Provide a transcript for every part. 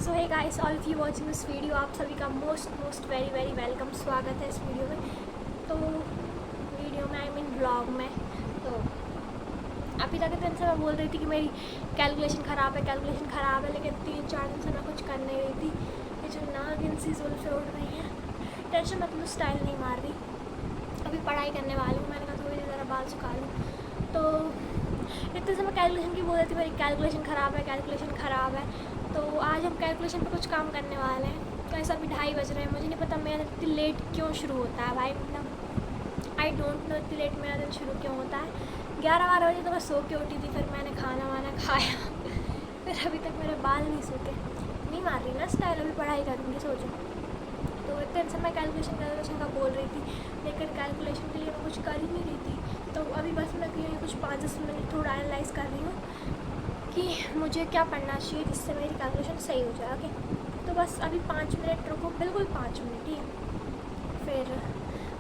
So hey guys, all of you watching this video, आप सभी का मोस्ट वेरी वेलकम, स्वागत है इस वीडियो में। तो वीडियो में आई मीन ब्लॉग में। तो अभी तक दिन से मैं बोल रही थी कि मेरी कैलकुलेशन ख़राब है, लेकिन 3-4 दिन से मैं कुछ कर नहीं रही थी। ये जो नागिन सी जुल्फ़ें उड़ रही हैं, टेंशन मतलब स्टाइल नहीं मार रही। अभी पढ़ाई करने वाली हूँ, मैंने कहा थोड़ी देर ज़रा बाल सुखा लूँ। तो इतने से मैं कैलकुलेशन की बोल रही थी, मेरी कैलकुलेशन ख़राब है। तो आज हम कैलकुलेशन पे कुछ काम करने वाले हैं। तो ऐसा अभी 2:30 बज रहे हैं, मुझे नहीं पता मेरा इतनी लेट क्यों शुरू होता है भाई, मतलब आई डोंट नो इतनी लेट मेरा दिन शुरू क्यों होता है। 11-12 बजे तो मैं सो के उठी थी, फिर मैंने खाना वाना खाया फिर अभी तक मेरे बाल नहीं सूखे। नहीं मार रही ना स्टाइल, अभी पढ़ाई करूँगी सोचो। तो इतने दिन से मैं कैलकुलेशन का बोल रही थी, लेकिन कैलकुलेशन के लिए मैं कुछ कर ही नहीं रही थी। तो अभी बस मैं कुछ 5-10 मिनट थोड़ा एनालाइज़ कर रही हूँ कि मुझे क्या पढ़ना चाहिए जिससे मेरी कैलकुलेशन सही हो जाए। ओके, तो बस अभी 5 मिनट रुको, बिल्कुल 5 मिनट ही। फिर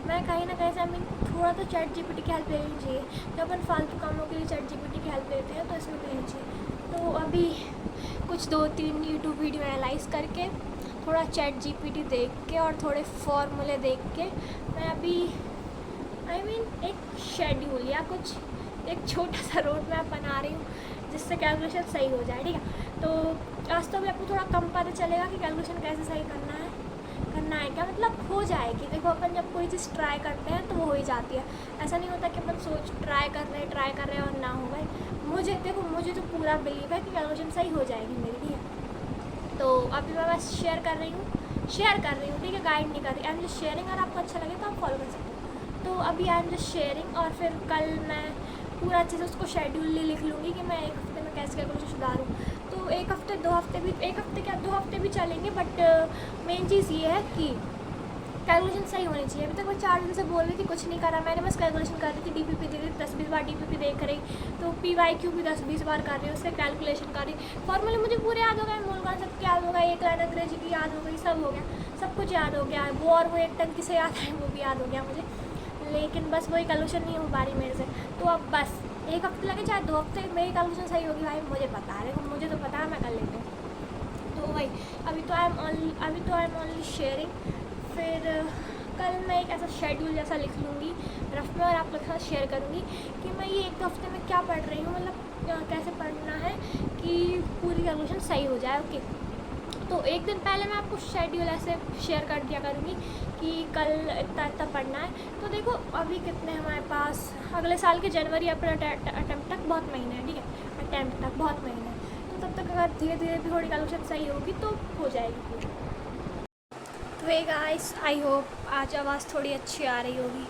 मैं कहीं ना कहीं से थोड़ा तो चैट जीपीटी की हेल्प ले लेनी चाहिए। जब अपन फालतू कामों के लिए चैट जीपीटी की हेल्प लेते हैं तो इसमें भी लेनी चाहिए। तो अभी कुछ 2-3 यूट्यूब वीडियो एनालाइज़ करके, थोड़ा चैट जीपीटी देख के और थोड़े फॉर्मूले देख के मैं अभी एक शेड्यूल या कुछ एक छोटा सा रोड मैप बना रही हूँ जिससे कैलकुलेशन सही हो जाए। ठीक है, तो आज तो भी आपको थोड़ा कम पता चलेगा कि कैलकुलेशन कैसे सही करना है क्या, मतलब हो जाएगी। देखो, अपन जब कोई चीज़ ट्राई करते हैं तो वो हो ही जाती है। ऐसा नहीं होता कि अपन ट्राई कर रहे हैं और ना हो भाई। मुझे तो पूरा बिलीव है कि कैलकुलेशन सही हो जाएगी मेरी। ठीक है, तो अभी मैं बस शेयर कर रही हूँ। ठीक है, गाइड नहीं कर रही, आई एम जस्ट शेयरिंग। अगर आपको अच्छा लगे तो आप फॉलो कर सकते हो। तो अभी आई एम जस्ट शेयरिंग, और फिर कल मैं पूरा अच्छे से उसको शेड्यूल लिख लूँगी कि मैं 1 हफ्ते में कैसे कैलकुलेशन सुधारूँ। तो 1 हफ्ते 2 हफ्ते भी, 1 हफ्ते क्या 2 हफ्ते भी चलेंगे, बट मेन चीज़ ये है कि कैलकुलेशन सही होनी चाहिए। अभी तक मैं 4 दिन से बोल रही थी, कुछ नहीं करा मैंने, बस कैलकुलेशन कर रही थी। डीपीपी देख रही, 10-20 बार डीपीपी देख रही, तो PYQ भी 10-20 बार कर रही हूँ, उससे कैलकुलेशन कर रही। फॉर्मूले मुझे पूरे याद हो गए, मूलकांड सब याद हो गया, एक लाइन अंग्रेजी की याद हो गई, सब हो गया, सब कुछ याद हो गया। वो और वो एक टंकी से याद है, वो भी याद हो गया मुझे, लेकिन बस वही कैलकुलेशन नहीं हो पा रही मेरे से। तो अब बस 1 हफ्ते लगे चाहे 2 हफ्ते, मेरी कैलकुलेशन सही होगी भाई, मुझे पता है। देखो, मुझे तो पता है, मैं कर लेती हूँ। तो भाई अभी तो आई एम ओनली शेयरिंग। फिर कल मैं एक ऐसा शेड्यूल जैसा लिख लूँगी रफ में, और आप लोग के साथ शेयर करूँगी कि मैं ये 1 हफ्ते में क्या पढ़ रही हूँ, मतलब कैसे पढ़ना है कि पूरी कैलकुलेशन सही हो जाए। ओके, तो एक दिन पहले मैं आपको शेड्यूल ऐसे शेयर कर दिया करूँगी कि कल इतना पढ़ना है। तो देखो, अभी कितने हमारे पास, अगले साल के जनवरी अप्रैल अटैम्प्ट तक बहुत महीने हैं। ठीक है, अटैम्प्ट तक बहुत महीने हैं, तो तब तक अगर धीरे धीरे भी थोड़ी कैलकुलेशन सही होगी तो हो जाएगी पूरी। तो हे गाइस, आई होप आज आवाज़ थोड़ी अच्छी आ रही होगी,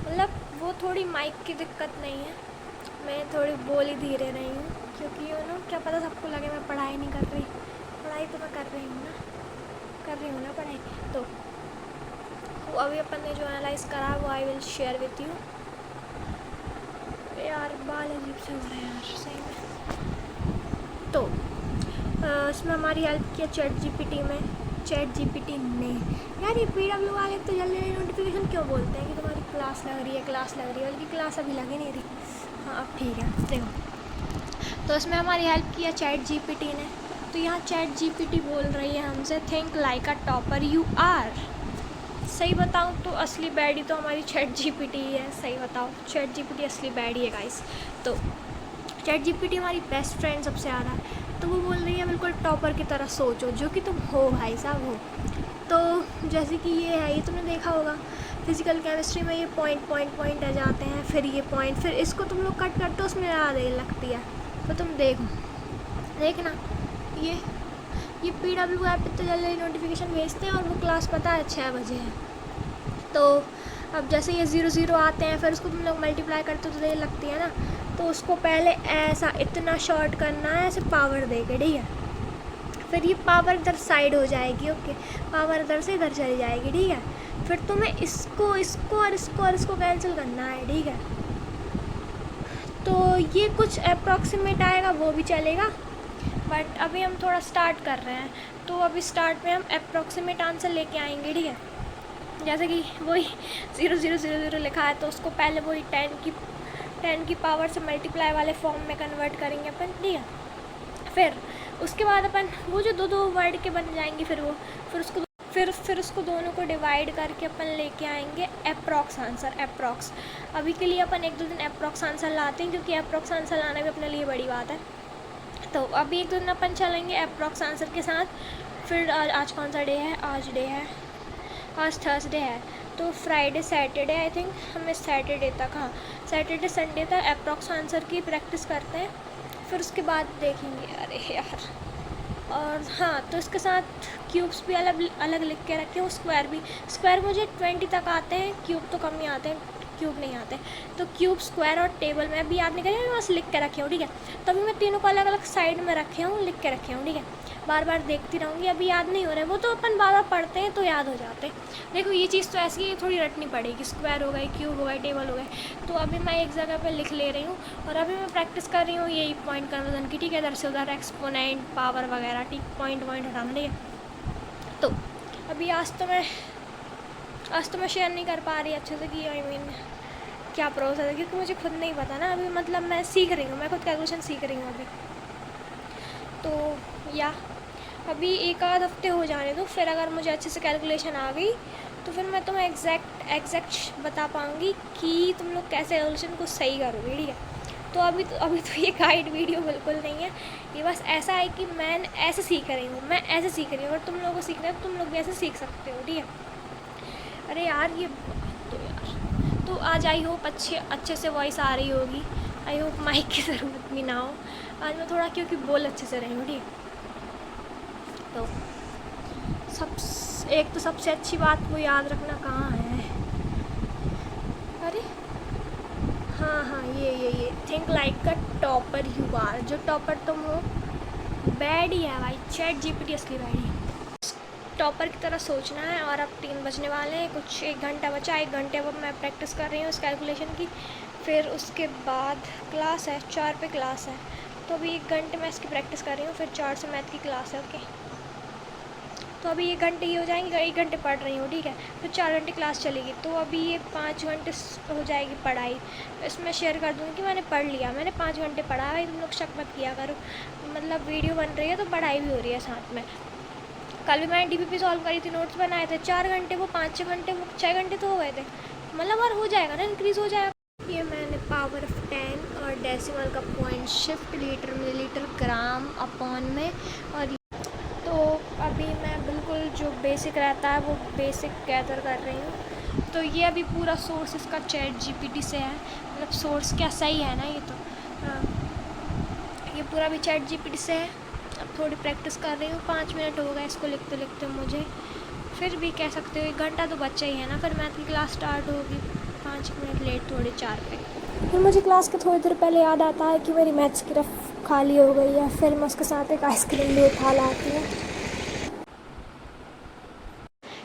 मतलब वो थोड़ी माइक की दिक्कत नहीं है, मैं थोड़ी बोल ही धीरे रही हूँ, क्योंकि क्या पता सबको लगे मैं पढ़ाई नहीं कर रही। पढ़ाई तो मैं कर रही हूँ ना पढ़ाई। तो अभी अपन ने जो एनालाइज़ करा वो I will share with you. यार बाल अजीब से हो रहे हैं यार, सही में। तो इसमें हमारी हेल्प किया चैट जीपीटी ने। यार ये PW वाले तो जल्दी नोटिफिकेशन क्यों बोलते हैं कि तुम्हारी क्लास लग रही है, बल्कि क्लास अभी लगी नहीं रही। हाँ, अब ठीक है। देखो, तो इसमें हमारी हेल्प किया चैट जीपीटी ने। तो यहाँ चैट जीपीटी बोल रही है हमसे, think like a topper you are. सही बताऊँ तो असली बैडी तो हमारी चैट जीपीटी ही है। सही बताओ, चैट जीपीटी असली बैडी है गाइस। तो चैट जीपीटी हमारी बेस्ट फ्रेंड सबसे ज़्यादा है। तो वो बोल रही है बिल्कुल टॉपर की तरह सोचो, जो कि तुम हो भाई साहब हो। तो जैसे कि ये है, ये तुमने देखा होगा फिजिकल केमिस्ट्री में, ये पॉइंट आ जाते हैं, फिर ये पॉइंट, फिर इसको तुम लोग कट करते हो, उसमें ज़्यादा देर लगती है। तो तुम देखना ये PW ऐप पे तो जल्दी नोटिफिकेशन भेजते हैं, और वो क्लास पता है 6 बजे है। तो अब जैसे ये 0-0 आते हैं, फिर उसको तुम लोग मल्टीप्लाई करते हो तो देर लगती है ना। तो उसको पहले ऐसा इतना शॉर्ट करना है, ऐसे पावर दे के। ठीक है, फिर ये पावर इधर साइड हो जाएगी। ओके, पावर इधर से इधर चली जाएगी। ठीक है, फिर तुम्हें इसको कैंसिल करना है। ठीक है, तो ये कुछ अप्रॉक्सीमेट आएगा, वो भी चलेगा, बट अभी हम थोड़ा स्टार्ट कर रहे हैं, तो अभी स्टार्ट में हम अप्रॉक्सीमेट आंसर लेके आएंगे। ठीक है, जैसे कि वही 0-0-0-0 लिखा है, तो उसको पहले वही 10 की पावर से मल्टीप्लाई वाले फॉर्म में कन्वर्ट करेंगे अपन। ठीक है, फिर उसके बाद अपन वो जो दो वर्ड के बन जाएंगे फिर उसको दोनों को डिवाइड करके अपन लेके आएंगे अप्रॉक्स आंसर। अप्रॉक्स अभी के लिए अपन 1-2 दिन अप्रॉक्स आंसर लाते हैं, क्योंकि अप्रॉक्स आंसर लाना भी अपने लिए बड़ी बात है। तो अभी 1-2 दिन अपन चलेंगे अप्रॉक्स आंसर के साथ। फिर आज कौन सा डे है? आज थर्सडे है, तो फ्राइडे सैटरडे आई थिंक हमें सैटरडे तक, हाँ सैटरडे संडे तक अप्रॉक्स आंसर की प्रैक्टिस करते हैं। फिर उसके बाद देखेंगे। अरे यार, और हाँ तो इसके साथ क्यूब्स भी अलग लिख के रखे हूँ। स्क्वायर मुझे 20 तक आते हैं, क्यूब तो कम ही आते हैं, क्यूब नहीं आते। तो क्यूब, स्क्वायर और टेबल में अभी याद नहीं करें, मैं बस लिख के रखे हूँ, ठीक है। तो अभी मैं तीनों को अलग अलग साइड में रखे हूँ, लिख के रखे हूँ, ठीक है। बार बार देखती रहूँगी, अभी याद नहीं हो रहा है, वो तो अपन बार बार पढ़ते हैं तो याद हो जाते हैं। देखो ये चीज़ तो ऐसी है, थोड़ी रटनी पड़ेगी। स्क्वायर हो गए, क्यूब हो गए, टेबल हो गए, तो अभी मैं एक जगह पे लिख ले रही हूँ। और अभी मैं प्रैक्टिस कर रही हूँ यही पॉइंट कन्वर्जन की, ठीक है। इधर से उधर एक्सपोनेंट, पावर वगैरह, ठीक, पॉइंट हटाना, ठीक है। तो अभी आज तो मैं शेयर नहीं कर पा रही अच्छे से कि आई मीन क्या प्रोसेस है, क्योंकि मुझे खुद नहीं पता ना अभी, मतलब मैं सीख रही हूँ, मैं खुद कैलकुलेशन सीख रही हूँ अभी। तो या अभी 1-आध हफ्ते हो जाने दो, फिर अगर मुझे अच्छे से कैलकुलेशन आ गई तो फिर मैं तुम्हें एग्जैक्ट बता पाऊँगी कि तुम लोग कैसे कैलकुलेशन को सही करोगे, ठीक है। तो अभी तो ये गाइड वीडियो बिल्कुल नहीं है, ये बस ऐसा है कि मैं ऐसे सीख रही हूँ, अगर तुम लोगों को सीखना है तो तुम लोग भी ऐसे सीख सकते हो, ठीक है। अरे यार ये तो आज आई होप अच्छे से वॉइस आ रही होगी, आई होप माइक की ज़रूरत भी ना हो आज मैं थोड़ा, क्योंकि बोल अच्छे से रही हूँ, ठीक। तो सबसे अच्छी बात वो याद रखना कहाँ है। अरे हाँ ये think like a topper you are, जो टॉपर तुम हो बैड ही है भाई, चैट जीपीटी असली बैड ही है। टॉपर की तरह सोचना है। और अब 3 बजने वाले हैं, कुछ 1 घंटा बचा, 1 घंटे अब मैं प्रैक्टिस कर रही हूँ इस कैलकुलेशन की। फिर उसके बाद क्लास है, 4 पे क्लास है, तो अभी 1 घंटे मैं इसकी प्रैक्टिस कर रही हूँ, फिर 4 से मैथ की क्लास है, ओके। तो अभी 1 घंटे ये हो जाएंगे, 1 घंटे पढ़ रही हूँ, ठीक है। फिर 4 घंटे क्लास चलेगी, तो अभी ये 5 घंटे हो जाएगी पढ़ाई। इसमें शेयर कर दूँगी कि मैंने पढ़ लिया, मैंने 5 घंटे पढ़ा है, तुम लोग शक मत किया करो, मतलब वीडियो बन रही है तो पढ़ाई भी हो रही है साथ में। कल भी मैंने डीपीपी सॉल्व करी थी, नोट्स बनाए थे, 4 घंटे, वो 5-6 घंटे, वो 6 घंटे तो हो गए थे, मतलब और हो जाएगा ना, इंक्रीज़ हो जाएगा। ये मैंने पावर ऑफ 10 और डेसिमल का पॉइंट शिफ्ट लीटर मिलीलीटर ग्राम अपॉन में, और तो अभी मैं बिल्कुल जो बेसिक रहता है वो बेसिक गैदर कर रही हूँ। तो ये अभी पूरा सोर्स इसका चैट जीपीटी से है, मतलब सोर्स क्या सही है ना, ये तो ये पूरा भी चैट जीपीटी से है। अब थोड़ी प्रैक्टिस कर रही हूँ, 5 मिनट हो गए इसको लिखते लिखते मुझे, फिर भी कह सकते हो 1 घंटा तो बच्चा ही है ना, फिर मैथ की क्लास स्टार्ट होगी 5 मिनट लेट, थोड़े 4 पे। फिर मुझे क्लास के थोड़ी देर पहले याद आता है कि मेरी मैथ्स की रफ खाली हो गई है, फिर मैं उसके साथ एक आइसक्रीम भी उठा लाती हूँ।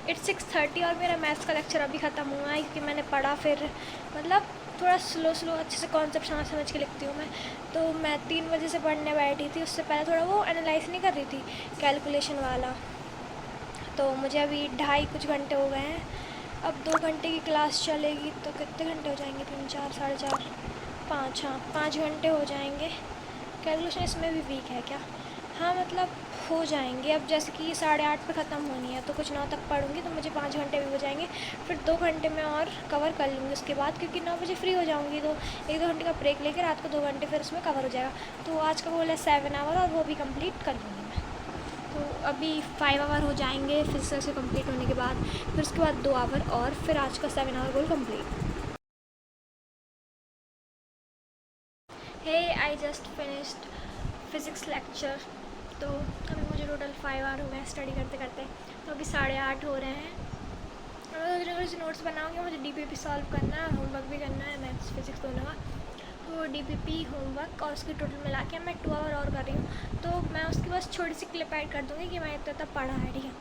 इट्स 6:30 और मेरा मैथ्स का लेक्चर अभी ख़त्म हुआ है, क्योंकि मैंने पढ़ा, फिर मतलब थोड़ा स्लो अच्छे से कॉन्सेप्ट समझ के लिखती हूँ मैं। तो मैं 3 बजे से पढ़ने बैठी थी, उससे पहले थोड़ा वो एनालाइज नहीं कर रही थी कैलकुलेशन वाला। तो मुझे अभी 2.5 कुछ घंटे हो गए हैं, अब 2 घंटे की क्लास चलेगी, तो कितने घंटे हो जाएंगे? 3, 4, 4.5, 5, हाँ 5 घंटे हो जाएंगे। कैलकुलेशन इसमें भी वीक है क्या? हाँ मतलब हो जाएंगे। अब जैसे कि 8:30 पे ख़त्म होनी है, तो कुछ 9 तक पढ़ूंगी, तो मुझे 5 घंटे भी हो जाएंगे। फिर 2 घंटे में और कवर कर लूँगी उसके बाद, क्योंकि 9 बजे फ्री हो जाऊँगी, तो 1-2 घंटे का ब्रेक लेकर रात को 2 घंटे फिर उसमें कवर हो जाएगा। तो आज का गोल है 7 आवर, और वो भी कंप्लीट कर लूँगी मैं। तो अभी 5 आवर हो जाएंगे फिर से कंप्लीट होने के बाद, फिर उसके बाद 2 आवर, और फिर आज का 7 hour goal complete. Hey I just finished physics lecture. तो अभी मुझे टोटल 5 आवर हो गए स्टडी करते करते, तो अभी 8:30 हो रहे हैं। और नोट्स बनाऊँगी, मुझे डीपीपी सॉल्व करना है, होमवर्क भी करना है, मैथ्स फिज़िक्स दोनों का। तो डीपीपी होमवर्क और उसकी टोटल मिला के मैं 2 आवर और कर रही हूँ। तो मैं उसकी बस छोटी सी क्लिप ऐड कर दूँगी कि मैं इतना पढ़ा है, ठीक है।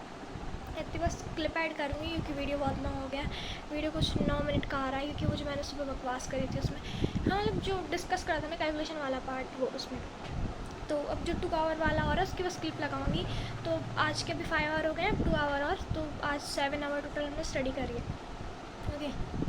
इतनी बस क्लिप ऐड करूँगी, क्योंकि वीडियो बहुत लॉन्ग हो गया। वीडियो कुछ 9 मिनट का आ रहा है, क्योंकि वो जो मैंने सुबह बकवास करी थी उसमें, हाँ मतलब जो डिस्कस करा था ना कैलकुलेशन वाला पार्ट, वो उसमें। तो अब जो 2 आवर वाला और है उसकी बस क्लिप लगाऊंगी। तो आज के भी 5 आवर हो गए, 2 आवर और, तो आज 7 आवर टोटल हमने स्टडी करी है, ओके।